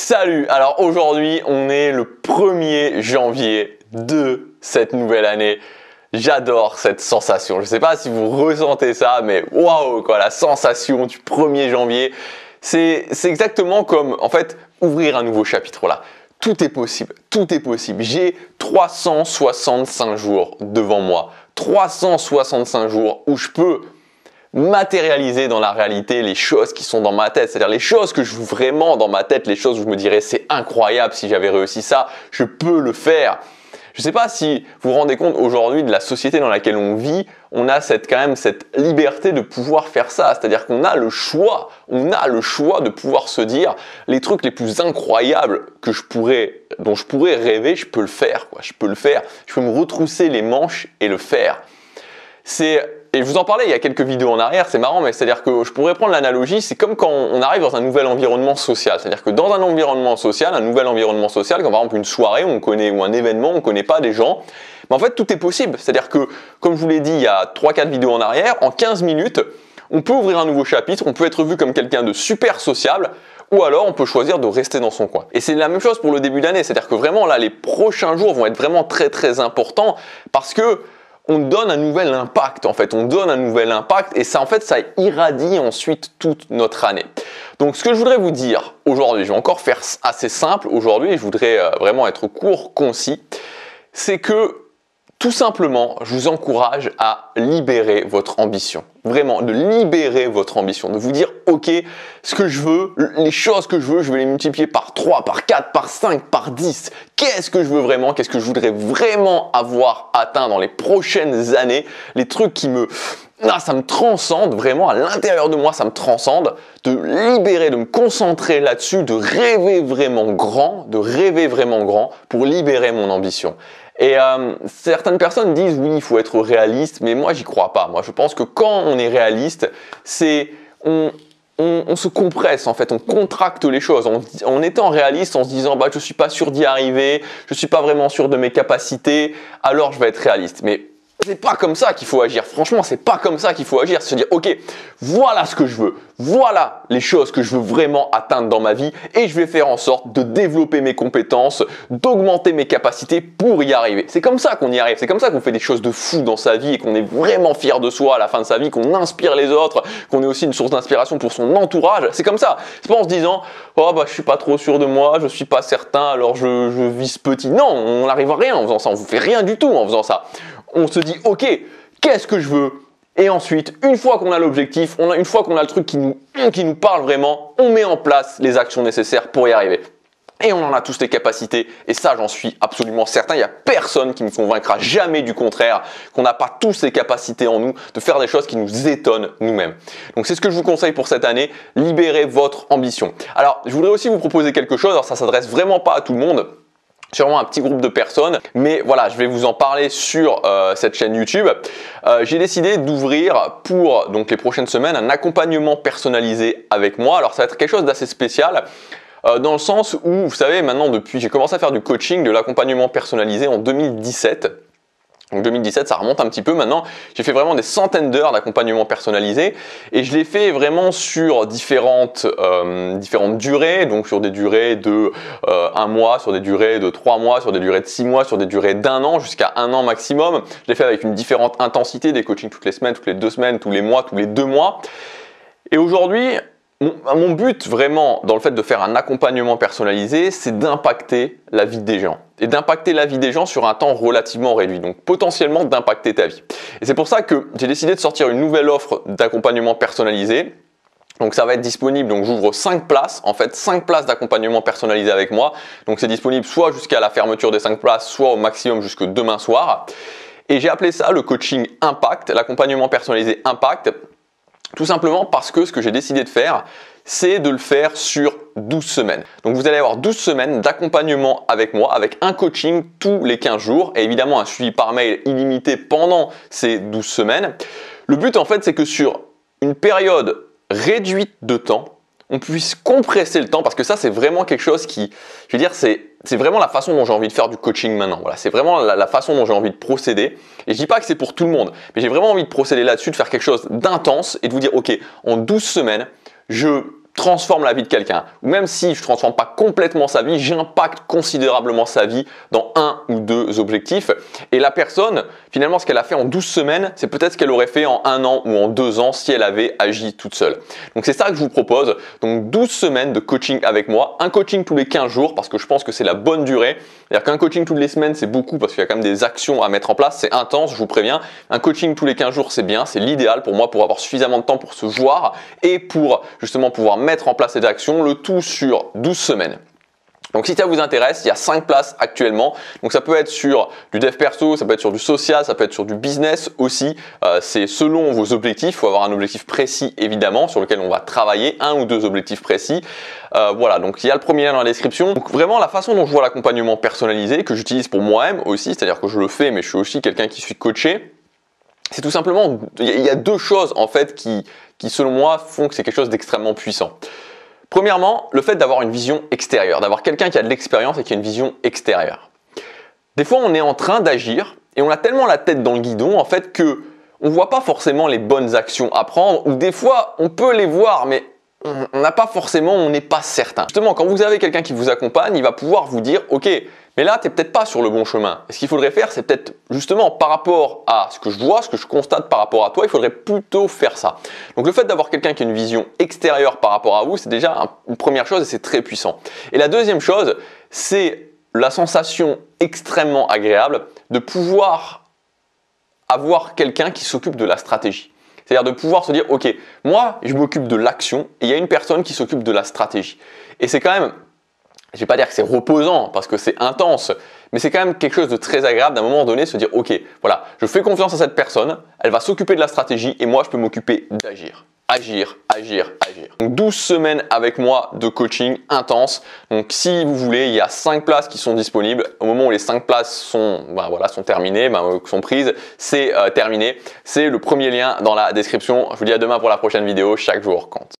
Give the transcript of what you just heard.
Salut! Alors aujourd'hui, on est le 1er janvier de cette nouvelle année. J'adore cette sensation. Je ne sais pas si vous ressentez ça, mais waouh, quoi, la sensation du 1er janvier. C'est exactement comme, en fait, ouvrir un nouveau chapitre. Voilà. Tout est possible, tout est possible. J'ai 365 jours devant moi. 365 jours où je peux matérialiser dans la réalité les choses qui sont dans ma tête, c'est-à-dire les choses que je veux vraiment dans ma tête, les choses où je me dirais c'est incroyable si j'avais réussi ça, je peux le faire. Je ne sais pas si vous vous rendez compte aujourd'hui de la société dans laquelle on vit, on a quand même cette liberté de pouvoir faire ça, c'est-à-dire qu'on a le choix, de pouvoir se dire les trucs les plus incroyables dont je pourrais rêver, je peux le faire, quoi. Je peux le faire, je peux me retrousser les manches et le faire. Et je vous en parlais il y a quelques vidéos en arrière, c'est marrant, mais c'est-à-dire que je pourrais prendre l'analogie, c'est comme quand on arrive dans un nouvel environnement social. C'est-à-dire que dans un environnement social, un nouvel environnement social, comme par exemple une soirée ou un événement, on ne connaît pas des gens, mais en fait tout est possible. C'est-à-dire que, comme je vous l'ai dit il y a 3-4 vidéos en arrière, en 15 minutes, on peut ouvrir un nouveau chapitre, on peut être vu comme quelqu'un de super sociable, ou alors on peut choisir de rester dans son coin. Et c'est la même chose pour le début d'année, c'est-à-dire que vraiment là, les prochains jours vont être vraiment très très importants parce que on donne un nouvel impact en fait, et ça en fait ça irradie ensuite toute notre année. Donc ce que je voudrais vous dire aujourd'hui, je vais encore faire assez simple aujourd'hui, je voudrais vraiment être court, concis, c'est que tout simplement, je vous encourage à libérer votre ambition. Vraiment, de libérer votre ambition. De vous dire, ok, ce que je veux, les choses que je veux, je vais les multiplier par 3, par 4, par 5, par 10. Qu'est-ce que je veux vraiment? Qu'est-ce que je voudrais vraiment avoir atteint dans les prochaines années? Les trucs ça me transcende vraiment, à l'intérieur de moi, ça me transcende. De libérer, de me concentrer là-dessus, de rêver vraiment grand pour libérer mon ambition. Et certaines personnes disent oui, il faut être réaliste, mais moi j'y crois pas. Moi je pense que quand on est réaliste, on se compresse en fait, on contracte les choses. En étant réaliste, en se disant bah je suis pas sûr d'y arriver, je suis pas vraiment sûr de mes capacités, alors je vais être réaliste. Mais c'est pas comme ça qu'il faut agir. Franchement, c'est pas comme ça qu'il faut agir. C'est se dire, ok, voilà ce que je veux. Voilà les choses que je veux vraiment atteindre dans ma vie et je vais faire en sorte de développer mes compétences, d'augmenter mes capacités pour y arriver. C'est comme ça qu'on y arrive. C'est comme ça qu'on fait des choses de fou dans sa vie et qu'on est vraiment fier de soi à la fin de sa vie, qu'on inspire les autres, qu'on est aussi une source d'inspiration pour son entourage. C'est comme ça. C'est pas en se disant, oh bah je suis pas trop sûr de moi, je suis pas certain, alors je vise petit. Non, on n'arrive à rien en faisant ça. On vous fait rien du tout en faisant ça. On se dit, ok, qu'est-ce que je veux? Et ensuite, une fois qu'on a l'objectif, une fois qu'on a le truc qui nous parle vraiment, on met en place les actions nécessaires pour y arriver. Et on en a tous les capacités, et ça j'en suis absolument certain, il n'y a personne qui me convaincra jamais du contraire, qu'on n'a pas tous les capacités en nous de faire des choses qui nous étonnent nous-mêmes. Donc c'est ce que je vous conseille pour cette année, libérez votre ambition. Alors je voudrais aussi vous proposer quelque chose, alors ça s'adresse vraiment pas à tout le monde, sûrement un petit groupe de personnes, mais voilà, je vais vous en parler sur cette chaîne YouTube. J'ai décidé d'ouvrir pour donc les prochaines semaines un accompagnement personnalisé avec moi. Alors ça va être quelque chose d'assez spécial dans le sens où, vous savez, maintenant j'ai commencé à faire du coaching, de l'accompagnement personnalisé en 2017. Donc 2017, ça remonte un petit peu maintenant. J'ai fait vraiment des centaines d'heures d'accompagnement personnalisé et je l'ai fait vraiment sur différentes durées, donc sur des durées de 1 mois, sur des durées de 3 mois, sur des durées de 6 mois, sur des durées d'1 an, jusqu'à 1 an maximum. Je l'ai fait avec une différente intensité, des coachings toutes les semaines, toutes les 2 semaines, tous les mois, tous les 2 mois. Et aujourd'hui, mon but vraiment dans le fait de faire un accompagnement personnalisé, c'est d'impacter la vie des gens. Et d'impacter la vie des gens sur un temps relativement réduit. Donc potentiellement d'impacter ta vie. Et c'est pour ça que j'ai décidé de sortir une nouvelle offre d'accompagnement personnalisé. Donc ça va être disponible, donc j'ouvre 5 places, en fait 5 places d'accompagnement personnalisé avec moi. Donc c'est disponible soit jusqu'à la fermeture des 5 places, soit au maximum jusque demain soir. Et j'ai appelé ça le coaching Impact, l'accompagnement personnalisé Impact. Tout simplement parce que ce que j'ai décidé de faire, c'est de le faire sur 12 semaines. Donc vous allez avoir 12 semaines d'accompagnement avec moi, avec un coaching tous les 15 jours et évidemment un suivi par mail illimité pendant ces 12 semaines. Le but en fait, c'est que sur une période réduite de temps, on puisse compresser le temps parce que ça c'est vraiment quelque chose qui, je veux dire, c'est vraiment la façon dont j'ai envie de faire du coaching maintenant. Voilà, c'est vraiment la façon dont j'ai envie de procéder. Et je dis pas que c'est pour tout le monde, mais j'ai vraiment envie de procéder là-dessus, de faire quelque chose d'intense et de vous dire ok, en 12 semaines, je transforme la vie de quelqu'un, ou même si je ne transforme pas complètement sa vie, j'impacte considérablement sa vie dans un ou deux objectifs. Et la personne, finalement, ce qu'elle a fait en 12 semaines, c'est peut-être ce qu'elle aurait fait en 1 an ou en 2 ans si elle avait agi toute seule. Donc c'est ça que je vous propose. Donc 12 semaines de coaching avec moi, un coaching tous les 15 jours parce que je pense que c'est la bonne durée. C'est-à-dire qu'un coaching toutes les semaines, c'est beaucoup parce qu'il y a quand même des actions à mettre en place, c'est intense, je vous préviens. Un coaching tous les 15 jours, c'est bien, c'est l'idéal pour moi pour avoir suffisamment de temps pour se voir et pour justement pouvoir mettre en place ces actions, le tout sur 12 semaines. Donc si ça vous intéresse, il y a 5 places actuellement. Donc ça peut être sur du dev perso, ça peut être sur du social, ça peut être sur du business aussi. C'est selon vos objectifs. Il faut avoir un objectif précis évidemment sur lequel on va travailler, 1 ou 2 objectifs précis. Voilà, donc il y a le premier lien dans la description. Donc vraiment la façon dont je vois l'accompagnement personnalisé, que j'utilise pour moi-même aussi, c'est-à-dire que je le fais mais je suis aussi quelqu'un qui suis coaché. C'est tout simplement, il y a 2 choses en fait qui selon moi font que c'est quelque chose d'extrêmement puissant. Premièrement, le fait d'avoir une vision extérieure, d'avoir quelqu'un qui a de l'expérience et qui a une vision extérieure. Des fois, on est en train d'agir et on a tellement la tête dans le guidon en fait que on voit pas forcément les bonnes actions à prendre, ou des fois, on peut les voir, mais on n'a pas forcément, on n'est pas certain. Justement, quand vous avez quelqu'un qui vous accompagne, il va pouvoir vous dire, ok, mais là, tu n'es peut-être pas sur le bon chemin. Et ce qu'il faudrait faire, c'est peut-être justement par rapport à ce que je vois, ce que je constate par rapport à toi, il faudrait plutôt faire ça. Donc le fait d'avoir quelqu'un qui a une vision extérieure par rapport à vous, c'est déjà une première chose et c'est très puissant. Et la deuxième chose, c'est la sensation extrêmement agréable de pouvoir avoir quelqu'un qui s'occupe de la stratégie. C'est-à-dire de pouvoir se dire, ok, moi, je m'occupe de l'action et il y a une personne qui s'occupe de la stratégie. Et c'est quand même, je ne vais pas dire que c'est reposant parce que c'est intense, mais c'est quand même quelque chose de très agréable d'un moment donné se dire, ok, voilà, je fais confiance à cette personne, elle va s'occuper de la stratégie et moi, je peux m'occuper d'agir. Agir, agir, agir. Donc 12 semaines avec moi de coaching intense. Donc si vous voulez, il y a 5 places qui sont disponibles. Au moment où les 5 places sont, sont terminées, sont prises, c'est terminé. C'est le premier lien dans la description. Je vous dis à demain pour la prochaine vidéo. Chaque jour compte.